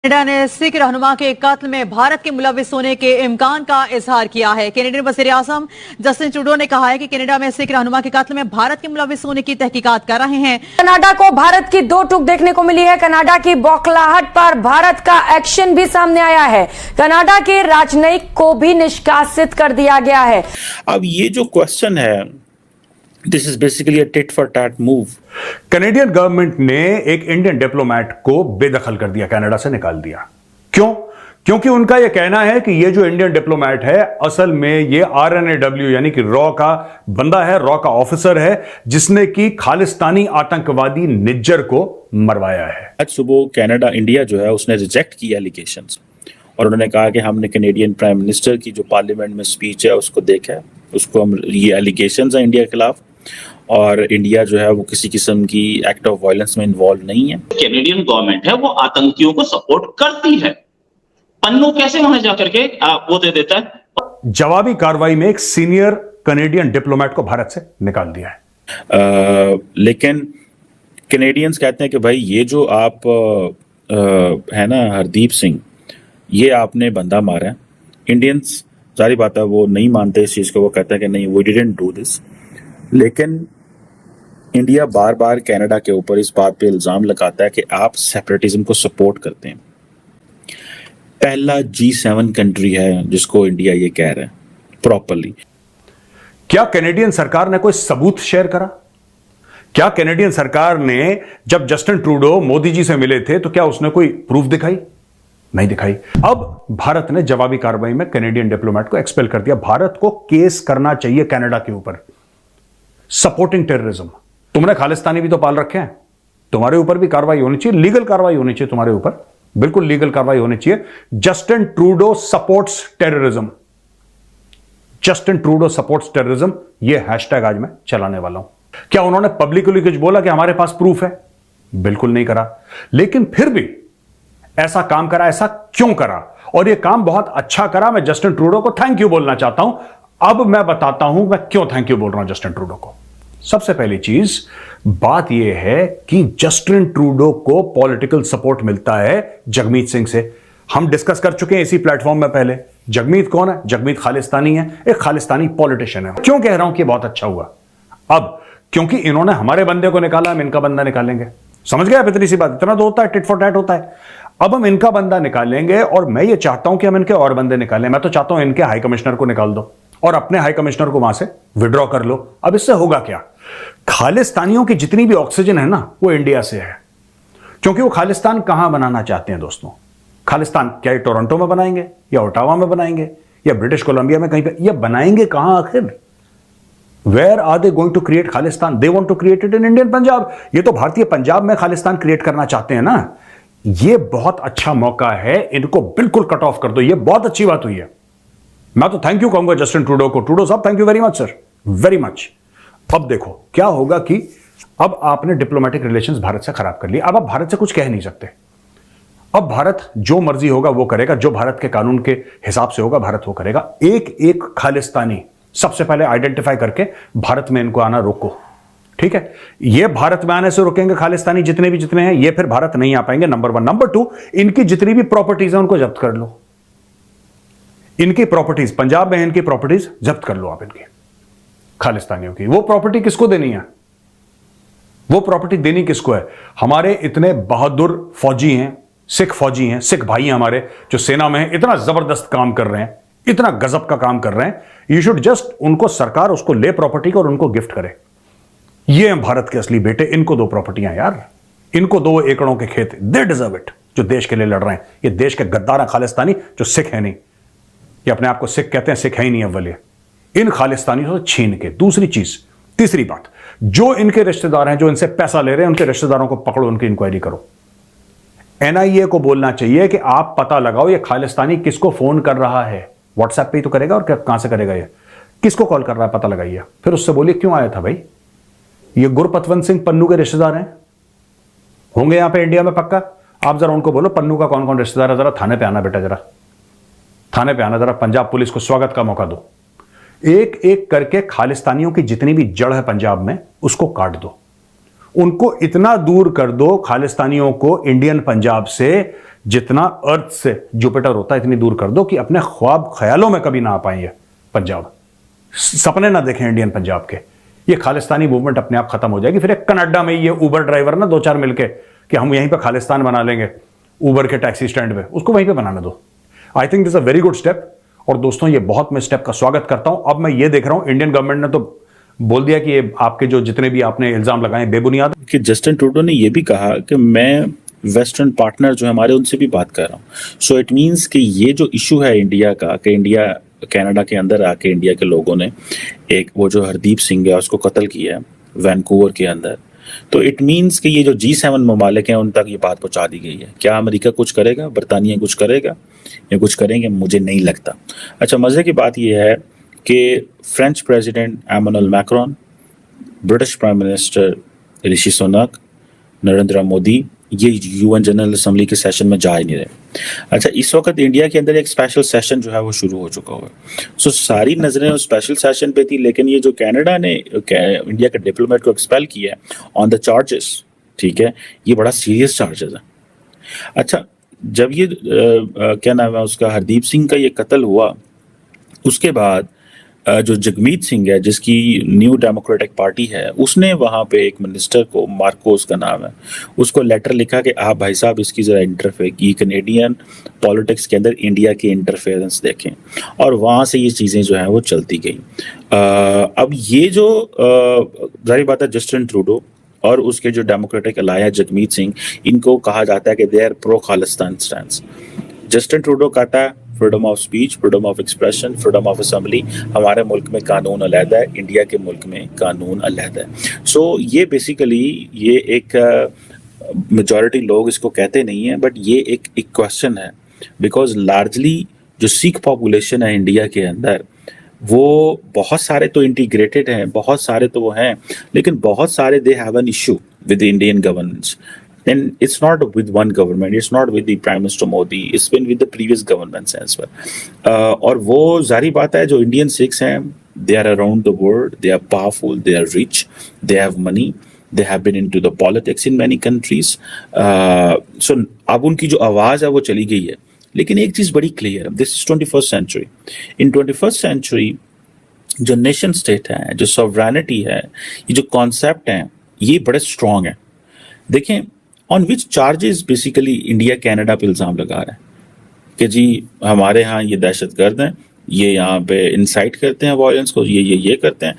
Canada ने सिख रहनुमा के कत्ल में भारत के मुलविस होने के इम्कान का इजहार किया है। कैनेडियन वज़ीर आज़म जस्टिन ट्रूडो ने कहा है कि कनाडा में सिख रहनुमा के कत्ल में भारत के मुलविस होने की तहकीकात कर रहे हैं। कनाडा को भारत की दो टूक देखने को मिली है। कनाडा की बौखलाहट पर भारत का एक्शन भी सामने आया है। कनाडा के राजनयिक को भी निष्कासित कर दिया गया है। अब ये जो क्वेश्चन है, this is basically a tit for tat move. Canadian government ने एक इंडियन डिप्लोमेट को बेदखल कर दिया, कनाडा से निकाल दिया। क्यों? क्योंकि उनका यह कहना है कि ये जो इंडियन डिप्लोमेट है असल में ये RNAW यानी कि रॉ का बंदा है, रॉ का ऑफिसर है, जिसने कि खालिस्तानी आतंकवादी निज्जर को मरवाया है। आज सुबह कनाडा, इंडिया जो है उसने रिजेक्ट किया एलिगेशंस और उन्होंने कहा कि हमने कैनेडियन प्राइम मिनिस्टर की जो पार्लियामेंट में स्पीच है उसको देखा है, उसको हम ये एलिगेशंस है इंडिया के खिलाफ, और इंडिया जो है वो किसी किस्म की एक्ट ऑफ वायलेंस में इन्वॉल्व नहीं है। कैनेडियन गवर्नमेंट है वो आतंकियों को सपोर्ट करती है। पन्नू कैसे वहां जाकर के वो दे देता है। जवाबी कार्रवाई में एक सीनियर कैनेडियन डिप्लोमेट को भारत से निकाल दिया है। लेकिन कैनेडियंस कहते हैं कि भाई ये जो आप है ना हरदीप सिंह, ये आपने बंदा मारा है। इंडियंस सारी बात है वो नहीं मानते इस चीज़ को, वो कहते हैं कि नहीं, वी डिडंट डू दिस। लेकिन इंडिया बार बार कनाडा के ऊपर इस बात पे इल्ज़ाम लगाता है कि आप सेपरेटिज्म को सपोर्ट करते हैं। पहला G7 कंट्री है जिसको इंडिया ये कह रहा है प्रॉपरली। क्या कैनेडियन सरकार ने कोई सबूत शेयर करा? क्या कैनेडियन सरकार ने जब जस्टिन ट्रूडो मोदी जी से मिले थे तो क्या उसने कोई प्रूफ दिखाई? नहीं दिखाई। अब भारत ने जवाबी कार्रवाई में कैनेडियन डिप्लोमेट को एक्सपेल कर दिया। भारत को केस करना चाहिए कनाडा के ऊपर, सपोर्टिंग टेररिज्म। तुमने खालिस्तानी भी तो पाल रखे हैं, तुम्हारे ऊपर भी कार्रवाई होनी चाहिए, लीगल कार्रवाई होनी चाहिए तुम्हारे ऊपर, बिल्कुल लीगल कार्रवाई होनी चाहिए। Justin Trudeau supports terrorism, Justin Trudeau supports terrorism, यह हैशटैग आज मैं चलाने वाला हूं। क्या उन्होंने पब्लिकली कुछ बोला कि हमारे पास प्रूफ है? बिल्कुल नहीं करा। लेकिन फिर भी ऐसा काम करा। ऐसा क्यों करा? और यह काम बहुत अच्छा करा। मैं जस्टिन ट्रूडो को थैंक यू बोलना चाहता हूं। अब मैं बताता हूं मैं क्यों थैंक यू बोल रहा हूं जस्टिन ट्रूडो को। सबसे पहली चीज, बात यह है कि जस्टिन ट्रूडो को पॉलिटिकल सपोर्ट मिलता है जगमीत सिंह से। हम डिस्कस कर चुके हैं इसी प्लेटफॉर्म में पहले। जगमीत कौन है? जगमीत खालिस्तानी है, एक खालिस्तानी पॉलिटिशियन है। क्यों कह रहा हूं कि बहुत अच्छा हुआ? अब क्योंकि इन्होंने हमारे बंदे को निकाला, हम इनका बंदा निकालेंगे। समझ गया? इतनी सी बात, इतना तो होता है, टिट फॉर टैट होता है। अब हम इनका बंदा निकालेंगे और मैं ये चाहता हूं कि हम इनके और बंदे निकालें। मैं तो चाहता हूं इनके हाई कमिश्नर को निकाल दो और अपने हाई कमिश्नर को वहां से विड्रॉ कर लो। अब इससे होगा क्या? खालिस्तानियों की जितनी भी ऑक्सीजन है ना, वो इंडिया से है। क्योंकि वो खालिस्तान कहां बनाना चाहते हैं दोस्तों? खालिस्तान क्या ये टोरंटो में बनाएंगे या ओटावा में बनाएंगे या ब्रिटिश कोलंबिया में कहीं पे? या बनाएंगे कहां आखिर? Where are they going to create Khalistan? They want to create it in Indian Punjab. ये तो भारतीय पंजाब में खालिस्तान क्रिएट करना चाहते हैं ना। ये बहुत अच्छा मौका है, इनको बिल्कुल कट ऑफ कर दो। ये बहुत अच्छी बात हुई है। मैं तो थैंक यू कहूंगा जस्टिन ट्रूडो को। ट्रूडो साहब, thank you very much sir, very much. अब देखो क्या होगा कि अब आपने डिप्लोमेटिक रिलेशंस भारत से खराब कर लिए। अब आप भारत से कुछ कह नहीं सकते। अब भारत जो मर्जी होगा वो करेगा, जो भारत के कानून के हिसाब से होगा भारत वो करेगा। एक एक खालिस्तानी सबसे पहले आइडेंटिफाई करके भारत में इनको आना रोको, ठीक है? ये भारत में आने से रोकेंगे खालिस्तानी जितने हैं, ये फिर भारत नहीं आ पाएंगे, नंबर 1। नंबर 2, इनकी जितनी भी प्रॉपर्टीज है उनको जब्त कर लो। इनकी प्रॉपर्टीज, पंजाब में इनकी प्रॉपर्टीज जब्त कर लो आप इनकी, खालिस्तानियों की। वो प्रॉपर्टी किसको देनी है? वो प्रॉपर्टी देनी किसको है? हमारे इतने बहादुर फौजी हैं, सिख फौजी हैं, सिख भाई हैं हमारे, जो सेना में हैं, इतना जबरदस्त काम कर रहे हैं, इतना गजब का काम कर रहे हैं। यू शुड जस्ट, उनको सरकार उसको ले प्रॉपर्टी को और उनको गिफ्ट करे। ये हैं भारत के असली बेटे, इनको दो प्रॉपर्टियां यार, इनको 2 एकड़ों के खेत, दे डिजर्व इट, जो देश के लिए लड़ रहे हैं। ये देश के गद्दार हैं खालिस्तानी, जो सिख है नहीं, ये अपने आप को सिख कहते हैं, सिख है ही नहीं अव्वल ये। इन खालिस्तानियों से छीन के। दूसरी चीज, तीसरी बात, जो इनके रिश्तेदार हैं, जो इनसे पैसा ले रहे हैं, उनके रिश्तेदारों को पकड़ो, उनकी इंक्वायरी करो। NIA को बोलना चाहिए कि आप पता लगाओ ये खालिस्तानी किसको फोन कर रहा है। व्हाट्सएप पे ही तो करेगा, और कहां से करेगा? ये किसको कॉल कर रहा है पता लगाइए। फिर उससे बोलिए क्यों आया था भाई? ये गुरपतवंत सिंह पन्नू के रिश्तेदार हैं, होंगे यहां पे इंडिया में पक्का। आप जरा उनको बोलो पन्नू का कौन कौन रिश्तेदार है, जरा थाने पे आना बेटा, जरा थाने पे आना, जरा पंजाब पुलिस को स्वागत का मौका दो। एक एक करके खालिस्तानियों की जितनी भी जड़ है पंजाब में, उसको काट दो, उनको इतना दूर कर दो खालिस्तानियों को इंडियन पंजाब से, जितना अर्थ से जुपिटर होता है इतनी दूर कर दो कि अपने ख्वाब ख्यालों में कभी ना आ पाएंगे पंजाब, सपने ना देखें इंडियन पंजाब के। ये खालिस्तानी मूवमेंट अपने आप खत्म हो जाएगी। फिर एक कनाडा में ये उबर ड्राइवर ना 2-4 मिलके कि हम यहीं पे खालिस्तान बना लेंगे उबर के टैक्सी स्टैंड पे, उसको वहीं पे बनाने दो। I think this a very good step. और दोस्तों ये बहुत मैं स्टेप का स्वागत करता हूं। अब मैं ये देख रहा हूं इंडियन गवर्नमेंट ने तो बोल दिया कि ये आपके जो जितने भी आपने इल्जाम लगाए बेबुनियाद। कि जस्टिन ट्रूडो ने ये भी कहा कि मैं वेस्टर्न पार्टनर जो हमारे उनसे भी बात कर रहा हूँ। सो इट मीन्स कि ये जो इशू है इंडिया का, कि इंडिया कनाडा के अंदर आके इंडिया के लोगों ने एक वो जो हरदीप सिंह है उसको कत्ल किया है वैनकूवर के अंदर, तो इट मीन्स कि ये जो G7 ममालिक हैं उन तक ये बात पहुंचा दी गई है। क्या अमेरिका कुछ करेगा, बरतानिया कुछ करेगा या कुछ करेंगे, मुझे नहीं लगता। अच्छा, मज़े की बात यह है कि French president Emmanuel Macron, British prime minister Rishi Sunak, Narendra Modi ये UN जनरल असेंबली के सेशन में जा ही नहीं रहे। अच्छा, इस वक्त इंडिया के अंदर एक स्पेशल सेशन जो है वो शुरू हो चुका हुआ है। सो सारी नजरें उस स्पेशल सेशन पे थी, लेकिन ये जो कनाडा ने इंडिया के डिप्लोमेट को एक्सपेल किया है ऑन द चार्जेस, ठीक है, ये बड़ा सीरियस चार्जेस है। अच्छा, जब ये क्या नाम है उसका, हरदीप सिंह का ये कत्ल हुआ, उसके बाद जो जगमीत सिंह है जिसकी न्यू डेमोक्रेटिक पार्टी है, उसने वहाँ पे एक मिनिस्टर को, मार्कोस का नाम है, उसको लेटर लिखा कि आप भाई साहब इसकी ज़रा इंटरफेयर की, कैनेडियन पॉलिटिक्स के अंदर इंडिया की इंटरफेरेंस देखें, और वहाँ से ये चीज़ें जो हैं वो चलती गई। अब ये जो जाहिर बात है जस्टिन ट्रूडो और उसके जो डेमोक्रेटिक अलाय है जगमीत सिंह, इनको कहा जाता है कि they are pro Khalistan stand. Justin Trudeau कहता है freedom of speech, freedom of expression, freedom of assembly, हमारे मुल्क में कानून अलहदा है, इंडिया के मुल्क में कानून अलहदा है। सो ये बेसिकली ये एक मेजॉरिटी लोग इसको कहते नहीं है, बट ये एक क्वेश्चन है, बिकॉज लार्जली जो सिख पॉपुलेशन है इंडिया के अंदर, वो बहुत सारे तो इंटीग्रेटेड हैं, बहुत सारे तो वो हैं, लेकिन बहुत सारे they have an issue with the Indian governance. And it's not with one government, it's not with the Prime Minister Modi, it's been with the previous governments as well. और वो जारी बात है, जो इंडियन सिख्स हैं, they are around the world, they are powerful, they are rich, they have money, they have been into the politics in many countries. So अब उनकी जो आवाज़ है वो चली गई है। लेकिन एक चीज़ बड़ी क्लियर है, this is 21st century. In 21st century जो नेशन स्टेट है, जो सॉवरेनिटी है, ये जो कॉन्सेप्ट हैं, ये बड़े स्ट्रॉन्ग हैं। देखें on which charges basically India Canada पे इल्ज़ाम लगा रहा है कि जी हमारे यहाँ ये दहशतगर्द हैं, ये यहाँ पे इंसाइट करते हैं वायलेंस को, ये करते हैं।